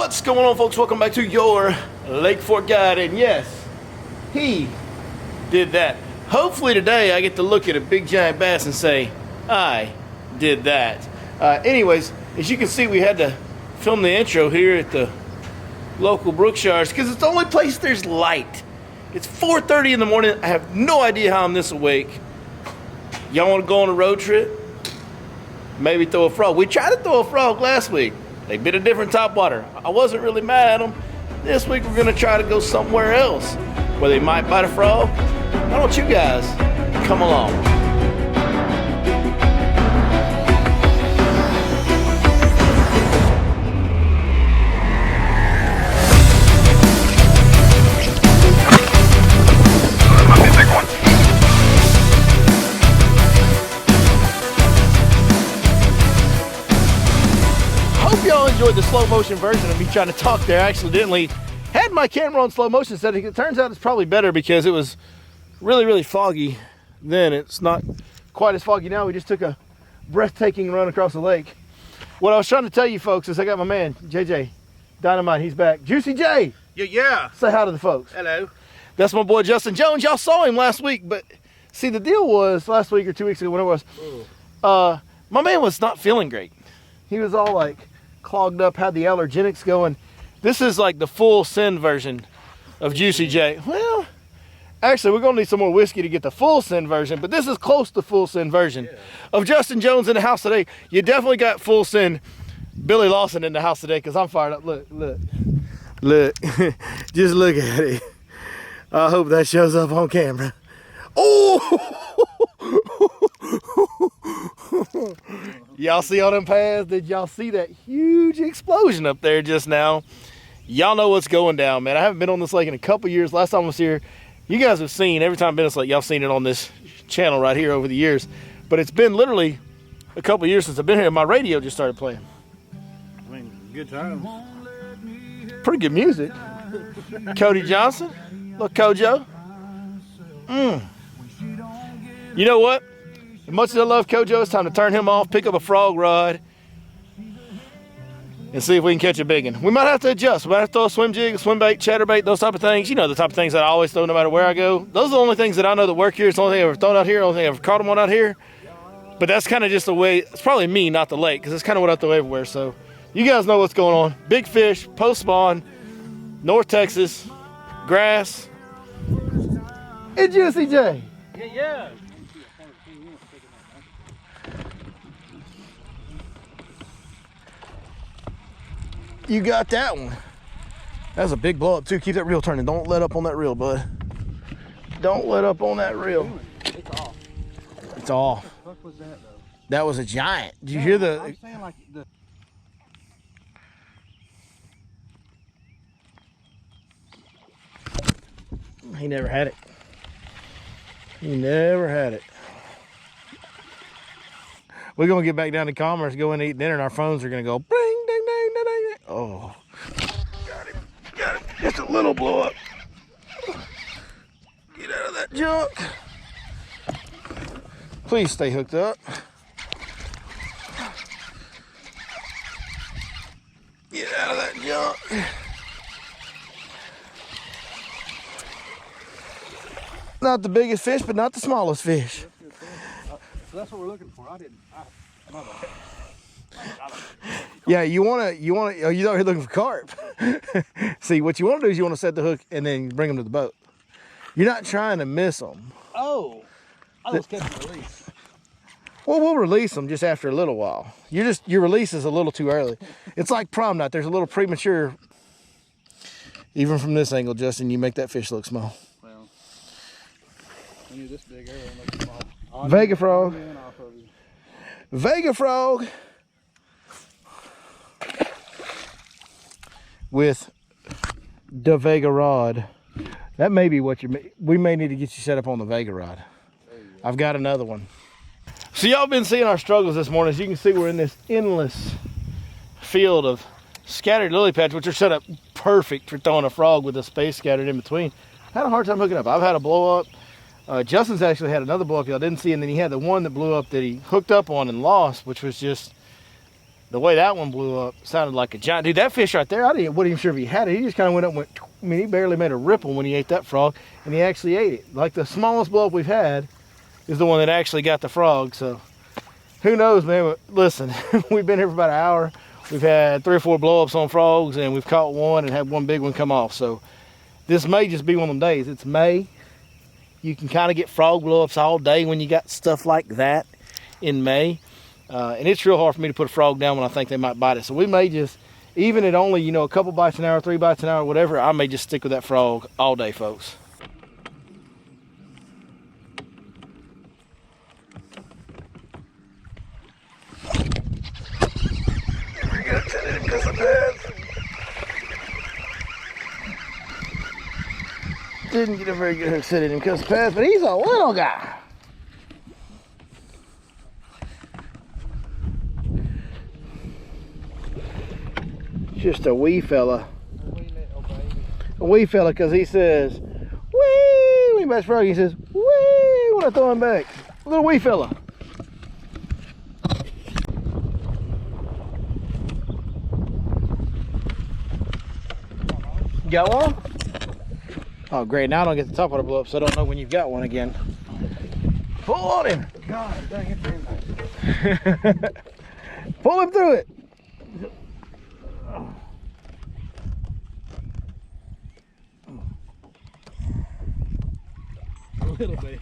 What's going on, folks? Welcome back to your Lake Fork Guide. And yes, he did that. Hopefully today I get to look at a big giant bass and say, I did that. Anyways, as you can see, we had to film the intro here at the local Brookshires because it's the only place there's light. It's 4:30 in the morning. I have no idea how I'm this awake. Y'all want to go on a road trip? Maybe throw a frog. We tried to throw a frog last week. They bit a different topwater. I wasn't really mad at them. This week we're gonna try to go somewhere else where they might bite a frog. Why don't you guys come along? Y'all enjoyed the slow motion version of me trying to talk there. I accidentally had my camera on slow motion setting. It turns out it's probably better because it was really foggy then. It's not quite as foggy now. We just took a breathtaking run across the lake. What I was trying to tell you folks is I got my man JJ Dynamite. He's back. Juicy J. Yeah. Say hi to the folks. Hello. That's my boy Justin Jones. Y'all saw him last week, but see, the deal was last week or 2 weeks ago, when it was, my man was not feeling great. He was all like clogged up, had the allergenics going. This is like the full send version of Juicy J. Well, actually, we're gonna need some more whiskey to get the full send version, but this is close to full send version of Justin Jones in the house today. You definitely got full send Billy Lawson in the house today because I'm fired up. Look. Just look at it. I hope that shows up on camera. Oh! Y'all see all them pads? Did y'all see that huge explosion up there just now? Y'all know what's going down, man. I haven't been on this lake in a couple years. Last time I was here, you guys have seen, every time I've been on this lake, y'all seen it on this channel right here over the years. But it's been literally a couple years since I've been here, and my radio just started playing. I mean, good times. Pretty good music. Cody Johnson. Look, Kojo. You know what? As much as I love Kojo, it's time to turn him off, pick up a frog rod, and see if we can catch a big one. We might have to adjust. We might have to throw a swim jig, a swim bait, chatterbait, those type of things. You know, the type of things that I always throw no matter where I go. Those are the only things that I know that work here. It's the only thing I've ever thrown out here, the only thing I've ever caught them on out here. But that's kind of just the way, it's probably me, not the lake, because it's kind of what I throw everywhere. So you guys know what's going on. Big fish, post spawn, North Texas, grass. It's Juicy J. Yeah. You got that one. That's a big blow up too. Keep that reel turning. Don't let up on that reel, bud. Don't let up on that reel. It's off. It's off. What the fuck was that though? That was a giant. Did you hear the? I'm saying like the. He never had it. He never had it. We're gonna get back down to Commerce, go in and eat dinner, and our phones are gonna go bling, ding, ding, ding, ding. Oh, got him. Just a little blow up. Get out of that junk. Please stay hooked up. Get out of that junk. Not the biggest fish, but not the smallest fish. So that's what we're looking for. Yeah, you wanna, oh, you're out here looking for carp. See, what you wanna do is you wanna set the hook and then bring them to the boat. You're not trying to miss them. Oh, I was catching a release. Well, we'll release them just after a little while. Your release is a little too early. It's like prom night. There's a little premature. Even from this angle, Justin, you make that fish look small. Well, when you're this big, everything looks small. Vega frog. Vega frog. With the Vega rod. That may be what we may need to get you set up on the Vega rod. I've got another one. So y'all been seeing our struggles this morning. As you can see, we're in this endless field of scattered lily pads, which are set up perfect for throwing a frog with a space scattered in between. I had a hard time hooking up. I've had a blow up. Justin's actually had another blow up I didn't see, and then he had the one that blew up that he hooked up on and lost, which was just the way that one blew up sounded like a giant. Dude, that fish right there, wasn't even sure if he had it. He just kind of went up and went, I mean, he barely made a ripple when he ate that frog, and he actually ate it. Like the smallest blow up we've had is the one that actually got the frog. So who knows, man? But listen, we've been here for about an hour. We've had 3 or 4 blow-ups on frogs, and we've caught one and had one big one come off. So this may just be one of them days. It's May. You can kind of get frog blow-ups all day when you got stuff like that in May. And it's real hard for me to put a frog down when I think they might bite it. So we may just, even at only, you know, a couple bites an hour, 3 bites an hour, whatever, I may just stick with that frog all day, folks. Didn't get a very good hook set in him because of pass, but he's a little guy. Just a wee fella. A wee fella, because he says, wee, when he bites frog, he says, wee, when I throw him back. A little wee fella. Got one? Oh, great. Now I don't get the topwater blow up, so I don't know when you've got one again. Pull on him. God dang it. Pull him through it. Little baby.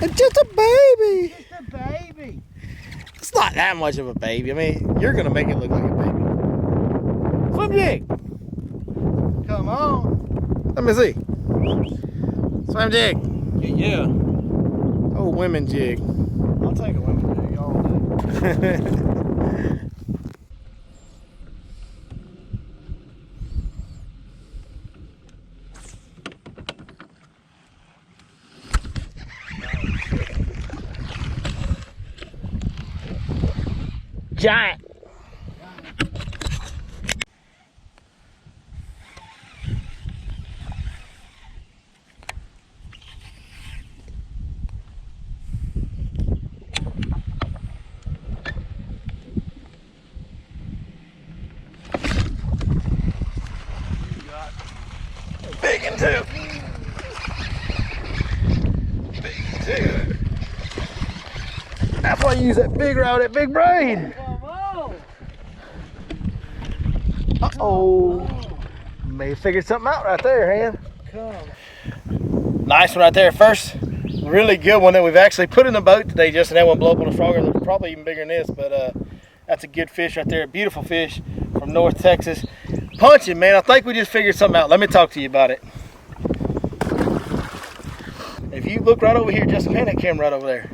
It's just a baby. It's a baby. It's not that much of a baby. I mean, you're going to make it look like a baby. Swim jig. Come on. Let me see. Swim jig. Yeah. Oh, women jig. I'll take a women jig all day. Giant. Big and two. Big and two. That's why you use that big rod, that big braid. Uh-oh. May have figured something out right there, Han. Nice one right there. First really good one that we've actually put in the boat today. Just that one blow up on a frogger that's probably even bigger than this, but that's a good fish right there. A beautiful fish from North Texas. Punching, man. I think we just figured something out. Let me talk to you about it. If you look right over here, just pan that camera right over there.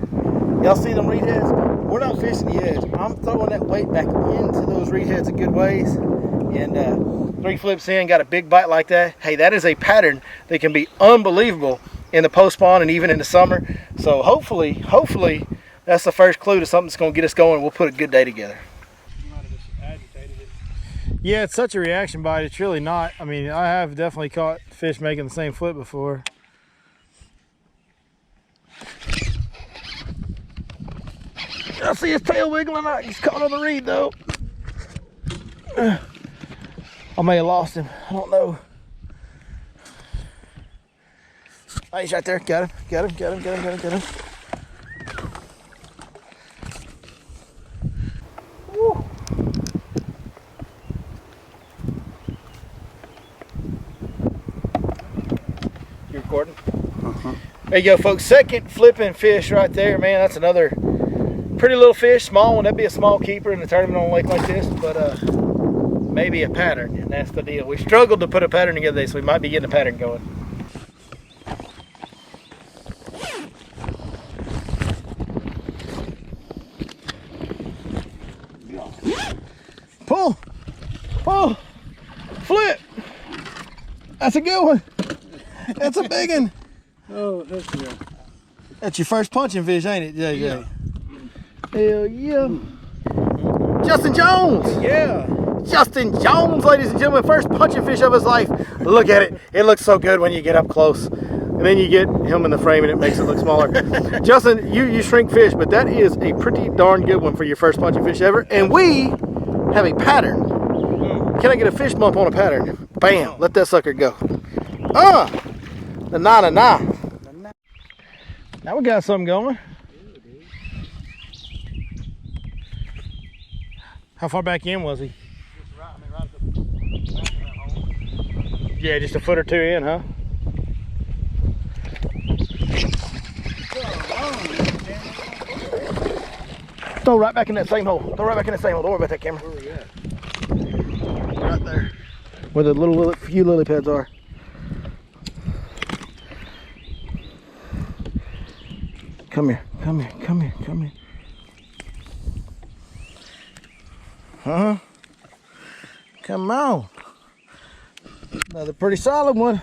Y'all see them reed heads? We're not fishing the edge. I'm throwing that weight back into those reed heads a good ways. And 3 flips in, got a big bite like that. Hey, that is a pattern that can be unbelievable in the post spawn and even in the summer. So hopefully that's the first clue to something that's going to get us going. We'll put a good day together. You might have just agitated it. Yeah, it's such a reaction bite. It's really not. I mean, I have definitely caught fish making the same flip before. I see his tail wiggling out. He's caught on the reed though. I may have lost him. I don't know. Oh, he's right there. Got him. Got him. Got him. Got him. Got him. Got him. Woo. You recording? There you go, folks. Second flipping fish right there, man. That's another pretty little fish, small one. That'd be a small keeper in a tournament on a lake like this, but maybe a pattern, and that's the deal. We struggled to put a pattern together today, so we might be getting a pattern going. Pull, pull, flip. That's a good one. That's a big one. Oh, that's good. That's your first punching fish, ain't it, JJ? Yeah. Hell yeah. Justin Jones. Yeah. Justin Jones, ladies and gentlemen, first punching fish of his life. Look at it. It looks so good when you get up close. and then you get him in the frame and it makes it look smaller. Justin, you shrink fish, but that is a pretty darn good one for your first punching fish ever. And we have a pattern. Can I get a fish bump on a pattern? Bam, let that sucker go. The na. Now we got something going. How far back in was he? Just right at the back of that hole. Yeah, just a foot or two in, huh? Throw right back in that same hole. Throw right back in that same hole. Don't worry about that, camera. Where we at? Right there. Where the few lily pads are. Come here. Huh? Come on. Another pretty solid one.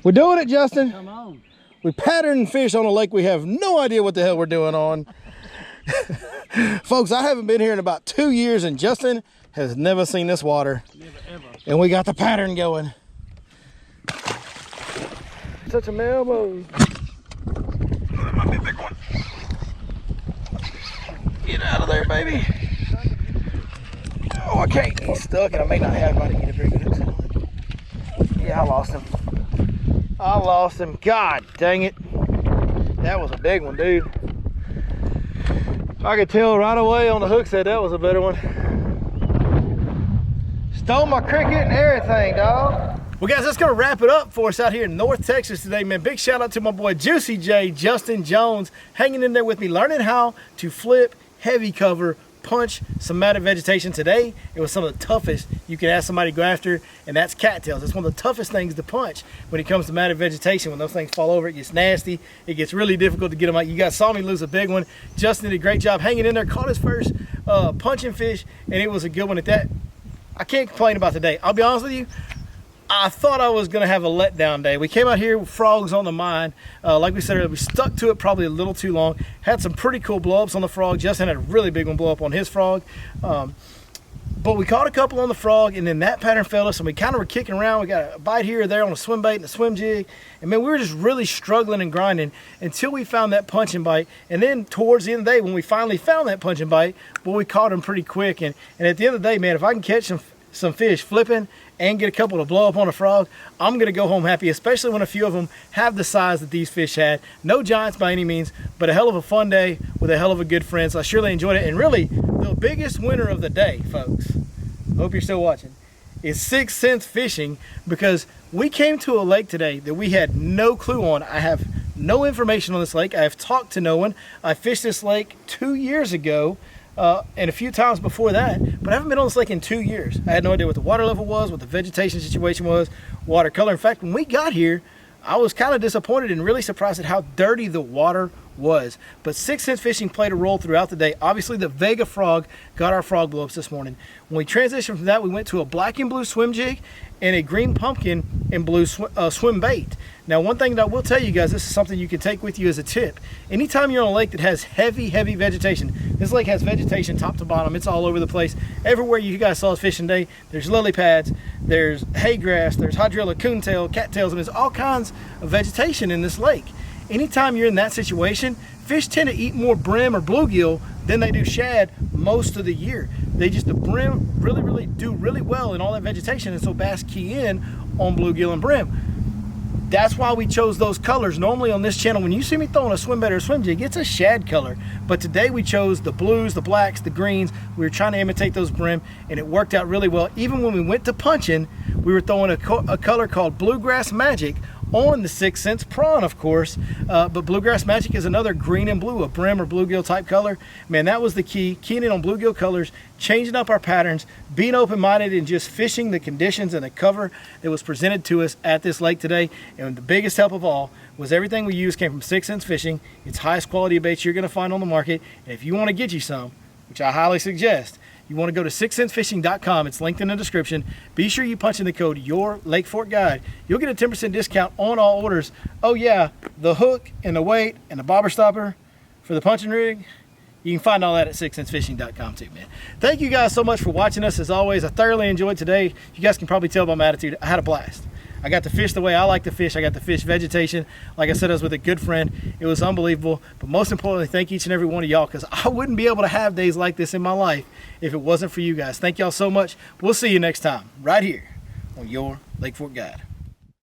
We're doing it, Justin. Come on. We pattern fish on a lake we have no idea what the hell we're doing on. Folks, I haven't been here in about 2 years and Justin has never seen this water. Never ever. And we got the pattern going. Touch my elbows. That might be a big one. Get out of there, baby. Oh, I can't. He's stuck and I may not have him to get a very good hook on it. Yeah, I lost him. God dang it. That was a big one, dude. I could tell right away on the hook set that was a better one. Stole my cricket and everything, dog. Well, guys, that's gonna wrap it up for us out here in North Texas today, man. Big shout out to my boy Juicy J, Justin Jones, hanging in there with me, learning how to flip, heavy cover, punch some matted vegetation. Today it was some of the toughest you can ask somebody to go after, and that's cattails. It's one of the toughest things to punch when it comes to matted vegetation. When those things fall over, it gets nasty. It gets really difficult to get them out. You guys saw me lose a big one. Justin did a great job hanging in there, caught his first punching fish, and it was a good one at that. I can't complain about today. I'll be honest with you, I thought I was gonna have a letdown day. We came out here with frogs on the mind. Like we said earlier, we stuck to it probably a little too long. Had some pretty cool blow-ups on the frog. Justin had a really big one blow up on his frog. But we caught a couple on the frog, and then that pattern failed us, and we kind of were kicking around. We got a bite here or there on a swim bait and a swim jig. And man, we were just really struggling and grinding until we found that punching bite. And then towards the end of the day, when we finally found that punching bite, well, we caught him pretty quick. And at the end of the day, man, if I can catch some fish flipping and get a couple to blow up on a frog, I'm gonna go home happy, especially when a few of them have the size that these fish had. No giants by any means, but a hell of a fun day with a hell of a good friend. So I surely enjoyed it. And really, the biggest winner of the day, folks, hope you're still watching, is 6 cents fishing, because we came to a lake today that we had no clue on. I have no information on this lake. I have talked to no one. I fished this lake 2 years ago. And a few times before that, but I haven't been on this lake in 2 years. I had no idea what the water level was, what the vegetation situation was, water color. In fact, when we got here, I was kind of disappointed and really surprised at how dirty the water was. But 6 cents fishing played a role throughout the day. Obviously, the Vega frog got our frog blow-ups this morning. When we transitioned from that, we went to a black and blue swim jig and a green pumpkin and blue swim bait. Now, one thing that I will tell you guys, this is something you can take with you as a tip. Anytime you're on a lake that has heavy vegetation, this lake has vegetation top to bottom. It's all over the place. Everywhere you guys saw us fishing today, there's lily pads, there's hay grass, there's hydrilla, coontail, cattails, and there's all kinds of vegetation in this lake. Anytime you're in that situation, fish tend to eat more brim or bluegill than they do shad most of the year. The brim really do really well in all that vegetation, and so bass key in on bluegill and brim. That's why we chose those colors. Normally on this channel, when you see me throwing a swim bait or a swim jig, it's a shad color. But today we chose the blues, the blacks, the greens. We were trying to imitate those brim, and it worked out really well. Even when we went to punching, we were throwing a color called Bluegrass Magic on the 6 cents prawn, of course. But Bluegrass Magic is another green and blue, a brim or bluegill type color. Man, that was the key. Keying in on bluegill colors, changing up our patterns, being open-minded, and just fishing the conditions and the cover that was presented to us at this lake today. And the biggest help of all was everything we used came from 6 cents fishing. It's highest quality of baits you're gonna find on the market. And if you wanna get you some, which I highly suggest, you want to go to 6centsfishing.com. It's linked in the description. Be sure you punch in the code Your Lake Fork Guide. You'll get a 10% discount on all orders. Oh yeah, the hook and the weight and the bobber stopper for the punching rig. You can find all that at 6centsfishing.com too, man. Thank you guys so much for watching us. As always, I thoroughly enjoyed today. You guys can probably tell by my attitude, I had a blast. I got to fish the way I like to fish. I got to fish vegetation. Like I said, I was with a good friend. It was unbelievable. But most importantly, thank each and every one of y'all, because I wouldn't be able to have days like this in my life if it wasn't for you guys. Thank y'all so much. We'll see you next time right here on Your Lake Fork Guide.